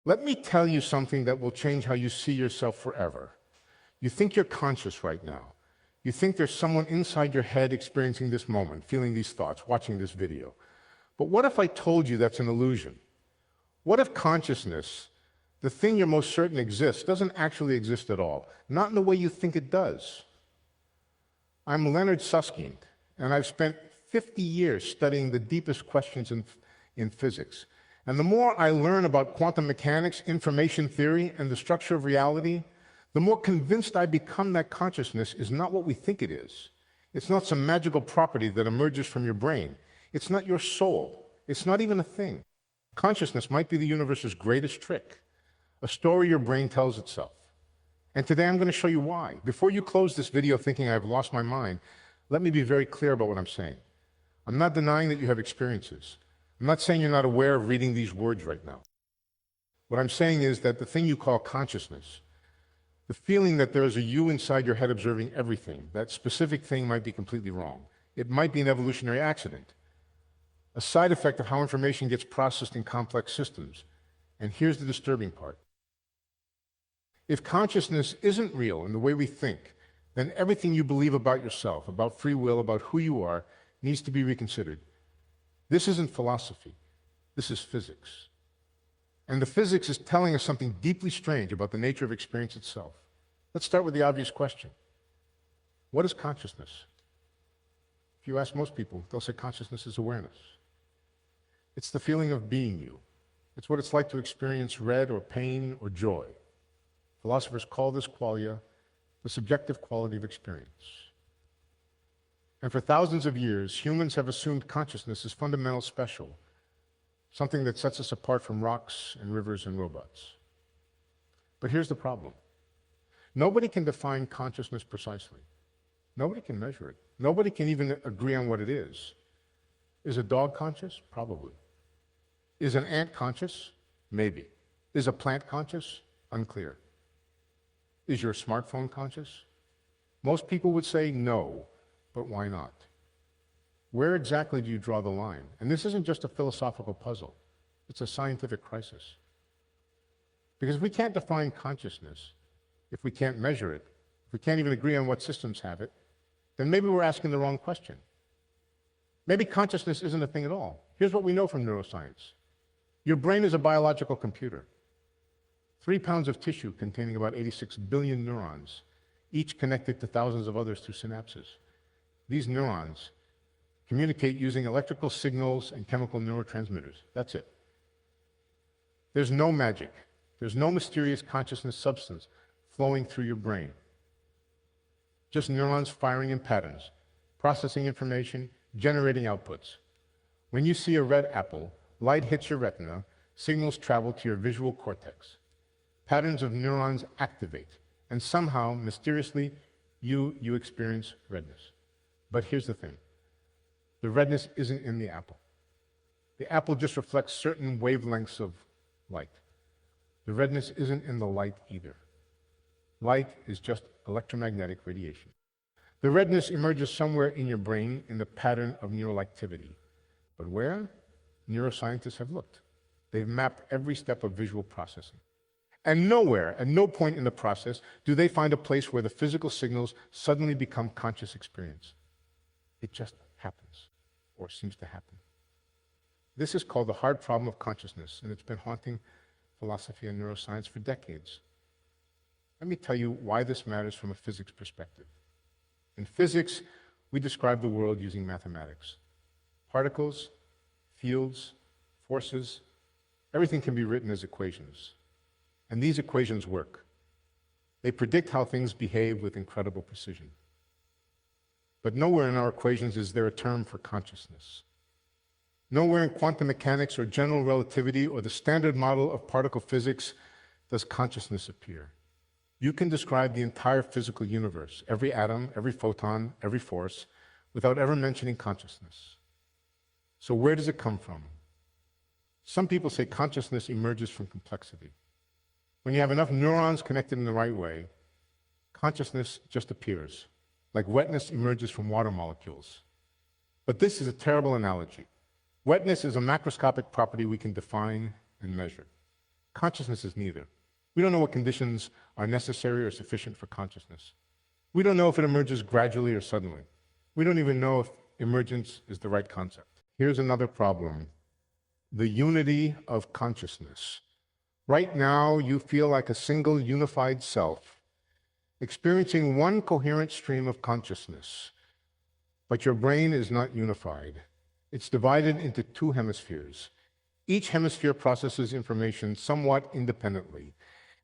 Let me tell you something that will change how you see yourself forever. You think you're conscious right now. You think there's someone inside your head experiencing this moment, feeling these thoughts, watching this video. But what if I told you that's an illusion? What if consciousness, the thing you're most certain exists, doesn't actually exist at all? Not in the way you think it does. I'm Leonard Susskind, and I've spent 50 years studying the deepest questions in physics. And the more I learn about quantum mechanics, information theory, and the structure of reality, the more convinced I become that consciousness is not what we think it is. It's not some magical property that emerges from your brain. It's not your soul. It's not even a thing. Consciousness might be the universe's greatest trick, a story your brain tells itself. And today I'm going to show you why. Before you close this video thinking I've lost my mind, let me be very clear about what I'm saying. I'm not denying that you have experiences. I'm not saying you're not aware of reading these words right now. What I'm saying is that the thing you call consciousness, the feeling that there is a you inside your head observing everything, that specific thing might be completely wrong. It might be an evolutionary accident, a side effect of how information gets processed in complex systems. And here's the disturbing part. If consciousness isn't real in the way we think, then everything you believe about yourself, about free will, about who you are, needs to be reconsidered. This isn't philosophy. This is physics. And the physics is telling us something deeply strange about the nature of experience itself. Let's start with the obvious question. What is consciousness? If you ask most people, they'll say consciousness is awareness. It's the feeling of being you. It's what it's like to experience dread or pain or joy. Philosophers call this qualia the subjective quality of experience. And for thousands of years, humans have assumed consciousness is fundamental, special, something that sets us apart from rocks and rivers and robots. But here's the problem. Nobody can define consciousness precisely. Nobody can measure it. Nobody can even agree on what it is. Is a dog conscious? Probably. Is an ant conscious? Maybe. Is a plant conscious? Unclear. Is your smartphone conscious? Most people would say no, but why not? Where exactly do you draw the line? And this isn't just a philosophical puzzle. It's a scientific crisis. Because if we can't define consciousness, if we can't measure it, if we can't even agree on what systems have it, then maybe we're asking the wrong question. Maybe consciousness isn't a thing at all. Here's what we know from neuroscience. Your brain is a biological computer. 3 pounds of tissue containing about 86 billion neurons, each connected to thousands of others through synapses. These neurons communicate using electrical signals and chemical neurotransmitters. That's it. There's no magic. There's no mysterious consciousness substance flowing through your brain. Just neurons firing in patterns, processing information, generating outputs. When you see a red apple, light hits your retina, signals travel to your visual cortex. Patterns of neurons activate, and somehow, mysteriously, you experience redness. But here's the thing. The redness isn't in the apple. The apple just reflects certain wavelengths of light. The redness isn't in the light either. Light is just electromagnetic radiation. The redness emerges somewhere in your brain in the pattern of neural activity. But where? Neuroscientists have looked. They've mapped every step of visual processing. And nowhere, at no point in the process, do they find a place where the physical signals suddenly become conscious experience. It just happens, or seems to happen. This is called the hard problem of consciousness, and it's been haunting philosophy and neuroscience for decades. Let me tell you why this matters from a physics perspective. In physics, we describe the world using mathematics. Particles, fields, forces, everything can be written as equations. And these equations work. They predict how things behave with incredible precision. But nowhere in our equations is there a term for consciousness. Nowhere in quantum mechanics or general relativity or the standard model of particle physics does consciousness appear. You can describe the entire physical universe, every atom, every photon, every force, without ever mentioning consciousness. So where does it come from? Some people say consciousness emerges from complexity. When you have enough neurons connected in the right way, consciousness just appears, like wetness emerges from water molecules. But this is a terrible analogy. Wetness is a macroscopic property we can define and measure. Consciousness is neither. We don't know what conditions are necessary or sufficient for consciousness. We don't know if it emerges gradually or suddenly. We don't even know if emergence is the right concept. Here's another problem: the unity of consciousness. Right now, you feel like a single unified self, experiencing one coherent stream of consciousness. But your brain is not unified. It's divided into two hemispheres. Each hemisphere processes information somewhat independently.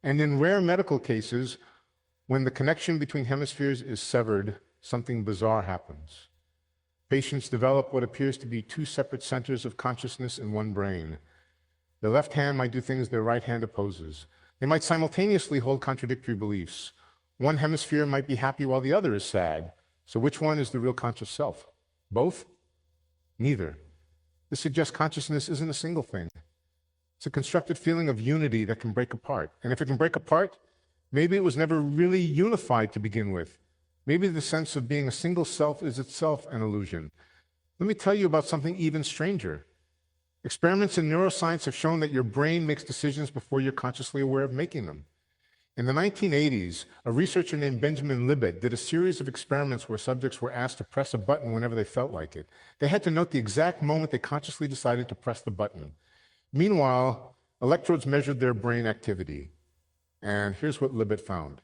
And in rare medical cases, when the connection between hemispheres is severed, something bizarre happens. Patients develop what appears to be two separate centers of consciousness in one brain. The left hand might do things their right hand opposes. They might simultaneously hold contradictory beliefs. One hemisphere might be happy while the other is sad. So which one is the real conscious self? Both? Neither. This suggests consciousness isn't a single thing. It's a constructed feeling of unity that can break apart. And if it can break apart, maybe it was never really unified to begin with. Maybe the sense of being a single self is itself an illusion. Let me tell you about something even stranger. Experiments in neuroscience have shown that your brain makes decisions before you're consciously aware of making them. In the 1980s, a researcher named Benjamin Libet did a series of experiments where subjects were asked to press a button whenever they felt like it. They had to note the exact moment they consciously decided to press the button. Meanwhile, electrodes measured their brain activity. And here's what Libet found.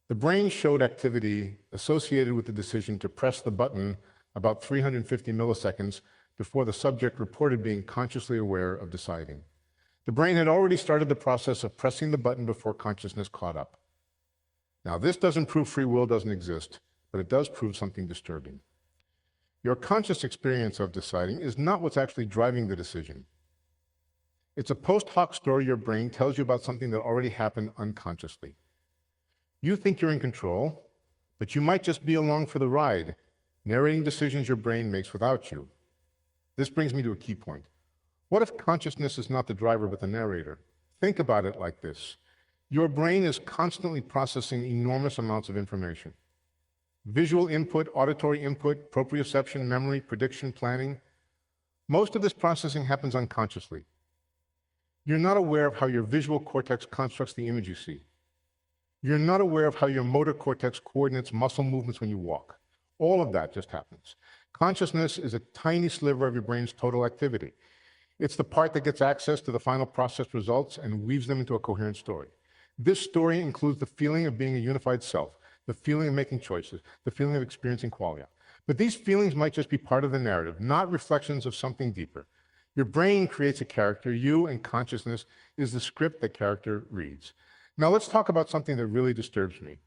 The brain showed activity associated with the decision to press the button about 350 milliseconds before the subject reported being consciously aware of deciding. The brain had already started the process of pressing the button before consciousness caught up. Now, this doesn't prove free will doesn't exist, but it does prove something disturbing. Your conscious experience of deciding is not what's actually driving the decision. It's a post hoc story your brain tells you about something that already happened unconsciously. You think you're in control, but you might just be along for the ride, narrating decisions your brain makes without you. This brings me to a key point. What if consciousness is not the driver but the narrator? Think about it like this. Your brain is constantly processing enormous amounts of information. Visual input, auditory input, proprioception, memory, prediction, planning. Most of this processing happens unconsciously. You're not aware of how your visual cortex constructs the image you see. You're not aware of how your motor cortex coordinates muscle movements when you walk. All of that just happens. Consciousness is a tiny sliver of your brain's total activity. It's the part that gets access to the final processed results and weaves them into a coherent story. This story includes the feeling of being a unified self, the feeling of making choices, the feeling of experiencing qualia. But these feelings might just be part of the narrative, not reflections of something deeper. Your brain creates a character. You and consciousness is the script that character reads. Now let's talk about something that really disturbs me.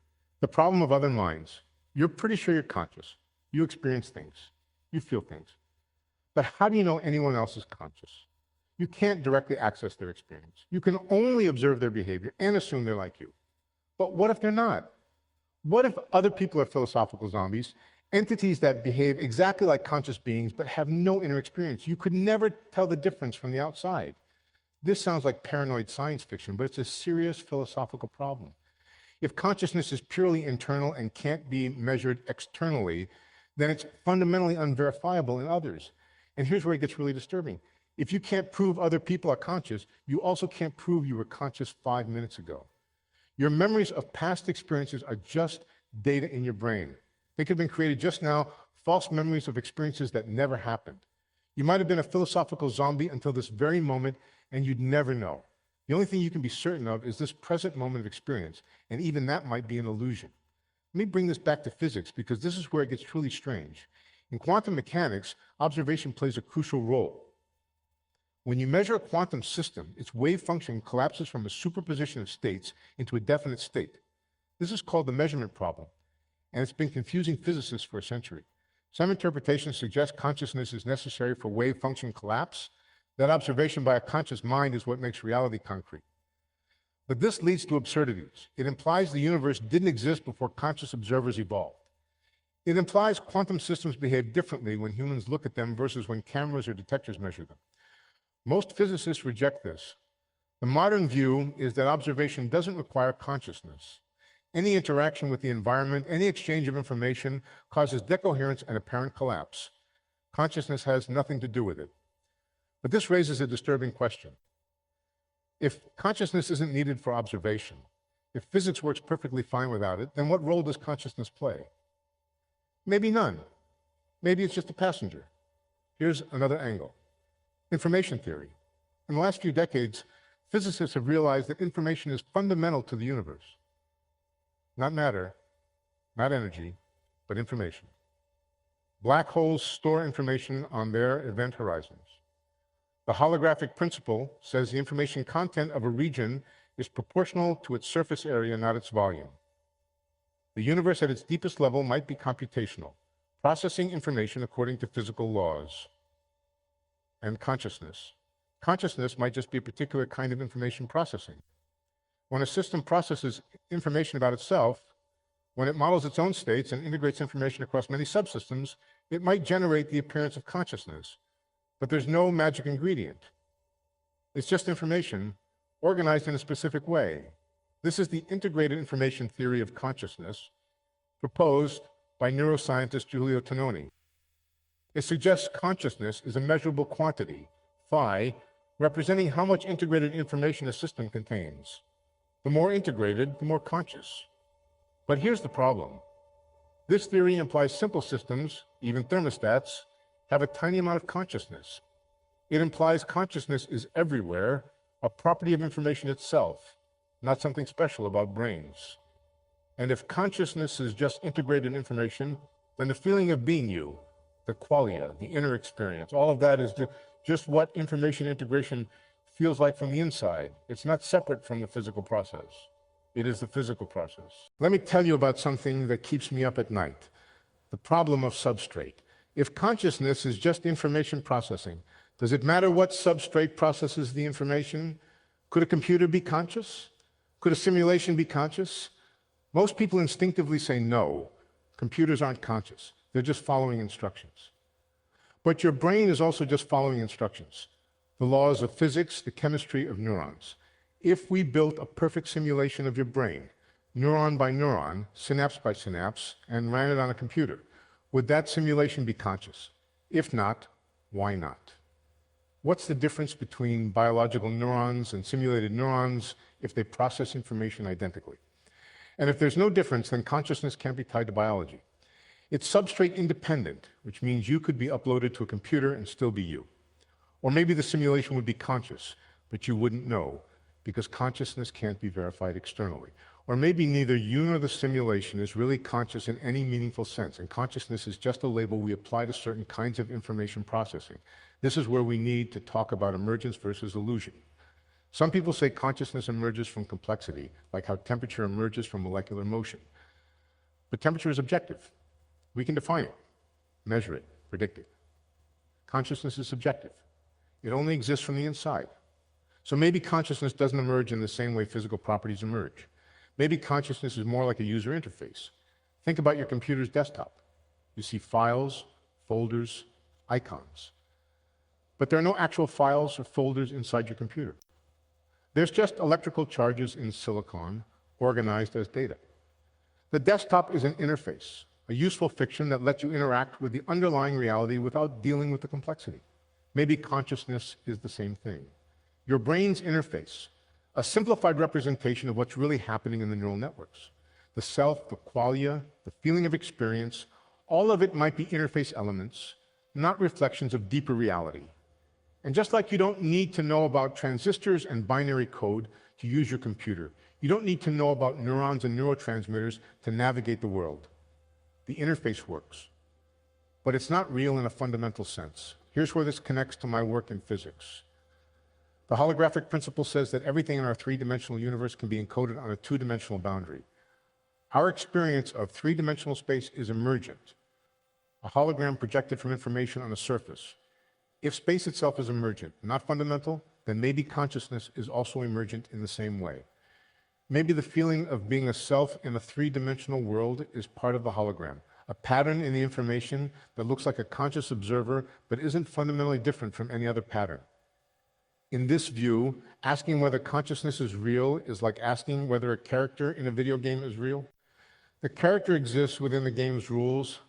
The problem of other minds. You're pretty sure you're conscious. You experience things. You feel things. But how do you know anyone else is conscious? You can't directly access their experience. You can only observe their behavior and assume they're like you. But what if they're not? What if other people are philosophical zombies, entities that behave exactly like conscious beings but have no inner experience? You could never tell the difference from the outside. This sounds like paranoid science fiction, but it's a serious philosophical problem. If consciousness is purely internal and can't be measured externally, then it's fundamentally unverifiable in others. And here's where it gets really disturbing. If you can't prove other people are conscious, you also can't prove you were conscious 5 minutes ago. Your memories of past experiences are just data in your brain. They could have been created just now, false memories of experiences that never happened. You might have been a philosophical zombie until this very moment, and you'd never know. The only thing you can be certain of is this present moment of experience, and even that might be an illusion. Let me bring this back to physics, because this is where it gets truly strange. In quantum mechanics, observation plays a crucial role. When you measure a quantum system, its wave function collapses from a superposition of states into a definite state. This is called the measurement problem, and it's been confusing physicists for a century. Some interpretations suggest consciousness is necessary for wave function collapse, that observation by a conscious mind is what makes reality concrete. But this leads to absurdities. It implies the universe didn't exist before conscious observers evolved. It implies quantum systems behave differently when humans look at them versus when cameras or detectors measure them. Most physicists reject this. The modern view is that observation doesn't require consciousness. Any interaction with the environment, any exchange of information causes decoherence and apparent collapse. Consciousness has nothing to do with it. But this raises a disturbing question. If consciousness isn't needed for observation, if physics works perfectly fine without it, then what role does consciousness play? Maybe none. Maybe it's just a passenger. Here's another angle. Information theory. In the last few decades, physicists have realized that information is fundamental to the universe. Not matter, not energy, but information. Black holes store information on their event horizons. The holographic principle says the information content of a region is proportional to its surface area, not its volume. The universe at its deepest level might be computational, processing information according to physical laws. And consciousness. Consciousness might just be a particular kind of information processing. When a system processes information about itself, when it models its own states and integrates information across many subsystems, it might generate the appearance of consciousness. But there's no magic ingredient. It's just information organized in a specific way. This is the integrated information theory of consciousness proposed by neuroscientist Giulio Tononi. It suggests consciousness is a measurable quantity, phi, representing how much integrated information a system contains. The more integrated, the more conscious. But here's the problem. This theory implies simple systems, even thermostats, have a tiny amount of consciousness. It implies consciousness is everywhere, a property of information itself, not something special about brains. And if consciousness is just integrated information, then the feeling of being you, the qualia, the inner experience, all of that is just what information integration feels like from the inside. It's not separate from the physical process. It is the physical process. Let me tell you about something that keeps me up at night, the problem of substrate. If consciousness is just information processing, does it matter what substrate processes the information? Could a computer be conscious? Could a simulation be conscious? Most people instinctively say no. Computers aren't conscious. They're just following instructions. But your brain is also just following instructions. The laws of physics, the chemistry of neurons. If we built a perfect simulation of your brain, neuron by neuron, synapse by synapse, and ran it on a computer, would that simulation be conscious? If not, why not? What's the difference between biological neurons and simulated neurons if they process information identically? And if there's no difference, then consciousness can't be tied to biology. It's substrate independent, which means you could be uploaded to a computer and still be you. Or maybe the simulation would be conscious, but you wouldn't know, because consciousness can't be verified externally. Or maybe neither you nor the simulation is really conscious in any meaningful sense, and consciousness is just a label we apply to certain kinds of information processing. This is where we need to talk about emergence versus illusion. Some people say consciousness emerges from complexity, like how temperature emerges from molecular motion. But temperature is objective. We can define it, measure it, predict it. Consciousness is subjective. It only exists from the inside. So maybe consciousness doesn't emerge in the same way physical properties emerge. Maybe consciousness is more like a user interface. Think about your computer's desktop. You see files, folders, icons. But there are no actual files or folders inside your computer. There's just electrical charges in silicon organized as data. The desktop is an interface, a useful fiction that lets you interact with the underlying reality without dealing with the complexity. Maybe consciousness is the same thing. Your brain's interface, a simplified representation of what's really happening in the neural networks. The self, the qualia, the feeling of experience, all of it might be interface elements, not reflections of deeper reality. And just like you don't need to know about transistors and binary code to use your computer, you don't need to know about neurons and neurotransmitters to navigate the world. The interface works, but it's not real in a fundamental sense. Here's where this connects to my work in physics. The holographic principle says that everything in our three-dimensional universe can be encoded on a two-dimensional boundary. Our experience of three-dimensional space is emergent, a hologram projected from information on a surface. If space itself is emergent, not fundamental, then maybe consciousness is also emergent in the same way. Maybe the feeling of being a self in a three-dimensional world is part of the hologram, a pattern in the information that looks like a conscious observer but isn't fundamentally different from any other pattern. In this view, asking whether consciousness is real is like asking whether a character in a video game is real. The character exists within the game's rules,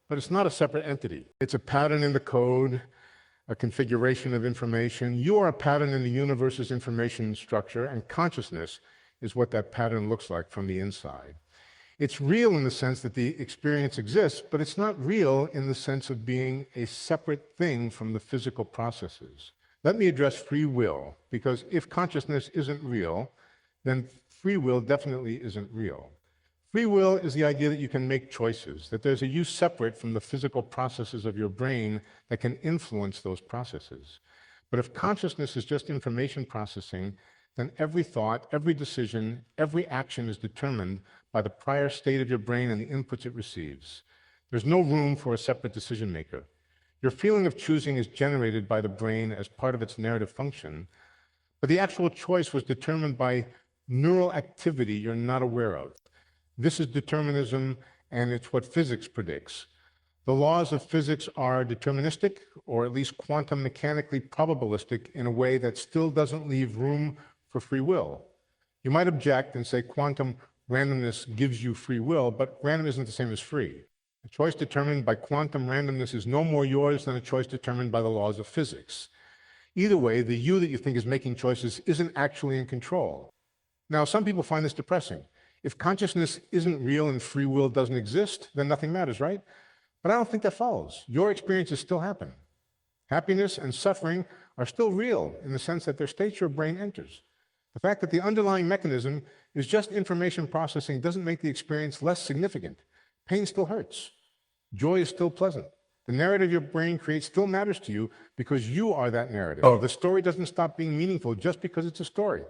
but it's not a separate entity. It's a pattern in the code, a configuration of information. You are a pattern in the universe's information structure, and consciousness is what that pattern looks like from the inside. It's real in the sense that the experience exists, but it's not real in the sense of being a separate thing from the physical processes. Let me address free will, because if consciousness isn't real, then free will definitely isn't real. Free will is the idea that you can make choices, that there's a you separate from the physical processes of your brain that can influence those processes. But if consciousness is just information processing, then every thought, every decision, every action is determined by the prior state of your brain and the inputs it receives. There's no room for a separate decision maker. Your feeling of choosing is generated by the brain as part of its narrative function, but the actual choice was determined by neural activity you're not aware of. This is determinism, and it's what physics predicts. The laws of physics are deterministic, or at least quantum mechanically probabilistic, in a way that still doesn't leave room for free will. You might object and say quantum randomness gives you free will, but random isn't the same as free. A choice determined by quantum randomness is no more yours than a choice determined by the laws of physics. Either way, the you that you think is making choices isn't actually in control. Now, some people find this depressing. If consciousness isn't real and free will doesn't exist, then nothing matters, right? But I don't think that follows. Your experiences still happen. Happiness and suffering are still real in the sense that they're states your brain enters. The fact that the underlying mechanism is just information processing doesn't make the experience less significant. Pain still hurts. Joy is still pleasant. The narrative your brain creates still matters to you because you are that narrative. The story doesn't stop being meaningful just because it's a story.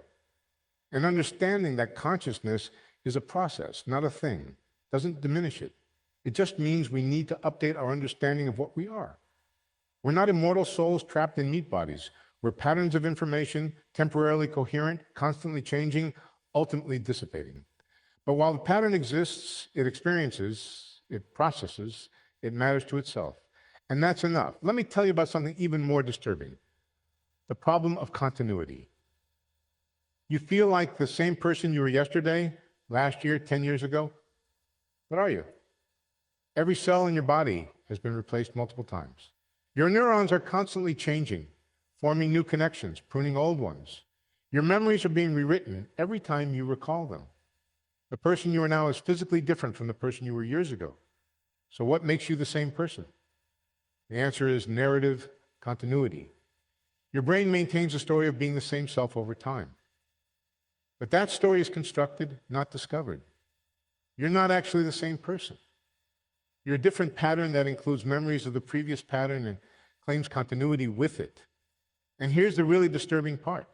And understanding that consciousness is a process, not a thing, doesn't diminish it. It just means we need to update our understanding of what we are. We're not immortal souls trapped in meat bodies. We're patterns of information, temporarily coherent, constantly changing, ultimately dissipating. But while the pattern exists, it experiences, it processes, it matters to itself. And that's enough. Let me tell you about something even more disturbing. The problem of continuity. You feel like the same person you were yesterday, last year, 10 years ago? What are you? Every cell in your body has been replaced multiple times. Your neurons are constantly changing, forming new connections, pruning old ones. Your memories are being rewritten every time you recall them. The person you are now is physically different from the person you were years ago. So what makes you the same person? The answer is narrative continuity. Your brain maintains a story of being the same self over time. But that story is constructed, not discovered. You're not actually the same person. You're a different pattern that includes memories of the previous pattern and claims continuity with it. And here's the really disturbing part.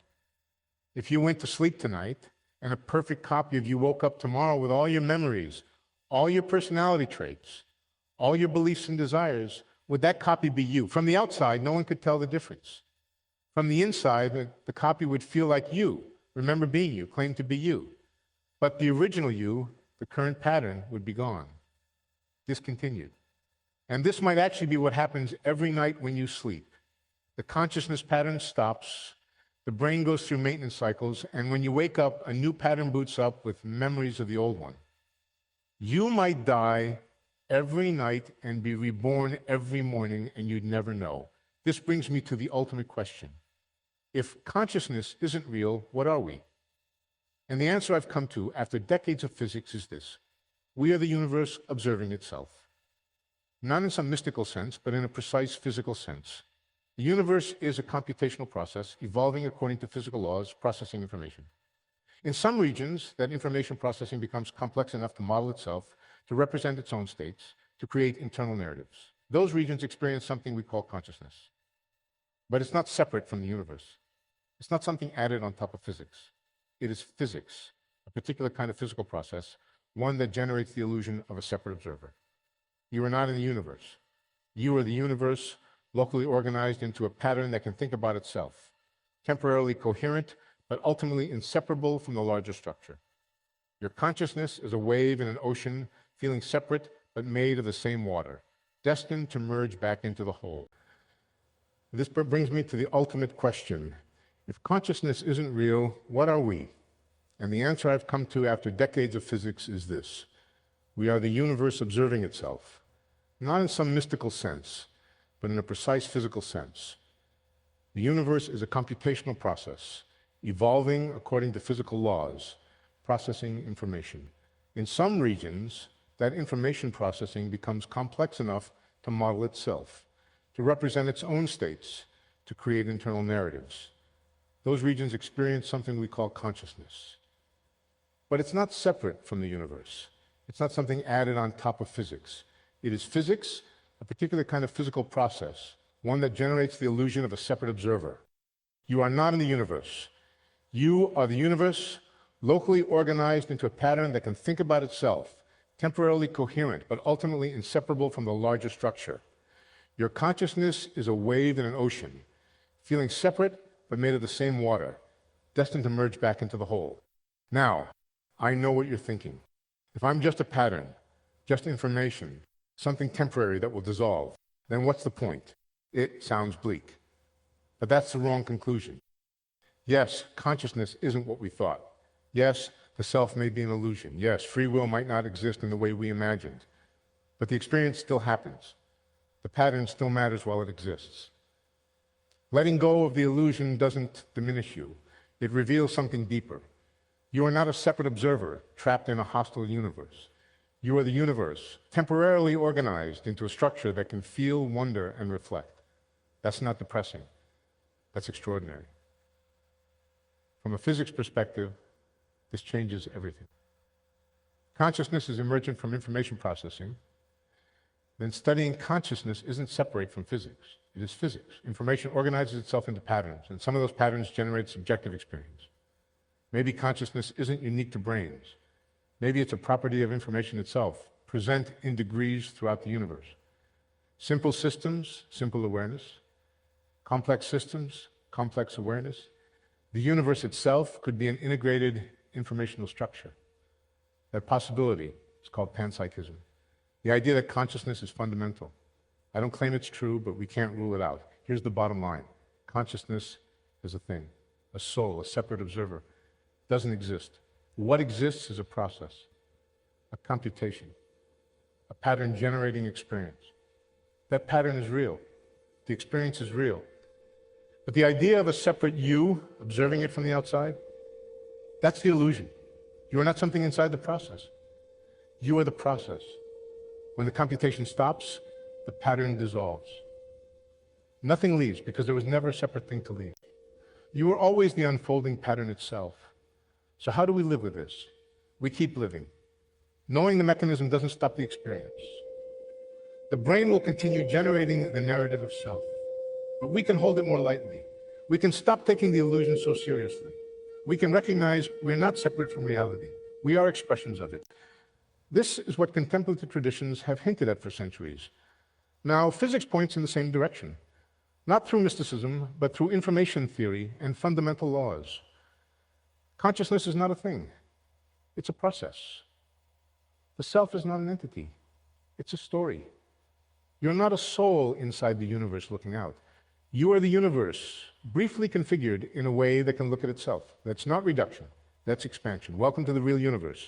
If you went to sleep tonight and a perfect copy of you woke up tomorrow with all your memories, all your personality traits, all your beliefs and desires, would that copy be you? From the outside, no one could tell the difference. From the inside, the copy would feel like you, remember being you, claim to be you. But the original you, the current pattern, would be gone, discontinued. And this might actually be what happens every night when you sleep. The consciousness pattern stops, the brain goes through maintenance cycles, and when you wake up, a new pattern boots up with memories of the old one. You might die every night and be reborn every morning, and you'd never know. This brings me to the ultimate question. If consciousness isn't real, what are we? And the answer I've come to after decades of physics is this. We are the universe observing itself. Not in some mystical sense, but in a precise physical sense. The universe is a computational process, evolving according to physical laws, processing information. In some regions, that information processing becomes complex enough to model itself, to represent its own states, to create internal narratives. Those regions experience something we call consciousness. But it's not separate from the universe. It's not something added on top of physics. It is physics, a particular kind of physical process, one that generates the illusion of a separate observer. You are not in the universe. You are the universe, locally organized into a pattern that can think about itself, temporarily coherent, but ultimately inseparable from the larger structure. Your consciousness is a wave in an ocean, feeling separate, but made of the same water, destined to merge back into the whole. This brings me to the ultimate question. If consciousness isn't real, what are we? And the answer I've come to after decades of physics is this. We are the universe observing itself, not in some mystical sense, but in a precise physical sense. The universe is a computational process, evolving according to physical laws, processing information. In some regions, that information processing becomes complex enough to model itself, to represent its own states, to create internal narratives. Those regions experience something we call consciousness. But it's not separate from the universe. It's not something added on top of physics. It is physics, a particular kind of physical process, one that generates the illusion of a separate observer. You are not in the universe. You are the universe, locally organized into a pattern that can think about itself, temporarily coherent, but ultimately inseparable from the larger structure. Your consciousness is a wave in an ocean, feeling separate but made of the same water, destined to merge back into the whole. Now, I know what you're thinking. If I'm just a pattern, just information, something temporary that will dissolve, then what's the point? It sounds bleak. But that's the wrong conclusion. Yes, consciousness isn't what we thought. Yes, the self may be an illusion. Yes, free will might not exist in the way we imagined. But the experience still happens. The pattern still matters while it exists. Letting go of the illusion doesn't diminish you. It reveals something deeper. You are not a separate observer trapped in a hostile universe. You are the universe, temporarily organized into a structure that can feel, wonder, and reflect. That's not depressing. That's extraordinary. From a physics perspective, this changes everything. Consciousness is emergent from information processing. Then studying consciousness isn't separate from physics. It is physics. Information organizes itself into patterns, and some of those patterns generate subjective experience. Maybe consciousness isn't unique to brains. Maybe it's a property of information itself, present in degrees throughout the universe. Simple systems, simple awareness. Complex systems, complex awareness. The universe itself could be an integrated informational structure. That possibility is called panpsychism. The idea that consciousness is fundamental. I don't claim it's true, but we can't rule it out. Here's the bottom line. Consciousness is a thing, a soul, a separate observer. Doesn't exist. What exists is a process, a computation, a pattern generating experience. That pattern is real. The experience is real. But the idea of a separate you, observing it from the outside, that's the illusion. You are not something inside the process. You are the process. When the computation stops, the pattern dissolves. Nothing leaves because there was never a separate thing to leave. You are always the unfolding pattern itself. So how do we live with this? We keep living. Knowing the mechanism doesn't stop the experience. The brain will continue generating the narrative of self, but we can hold it more lightly. We can stop taking the illusion so seriously. We can recognize we're not separate from reality. We are expressions of it. This is what contemplative traditions have hinted at for centuries. Now, physics points in the same direction, not through mysticism, but through information theory and fundamental laws. Consciousness is not a thing. It's a process. The self is not an entity. It's a story. You're not a soul inside the universe looking out. You are the universe, briefly configured in a way that can look at itself. That's not reduction. That's expansion. Welcome to the real universe.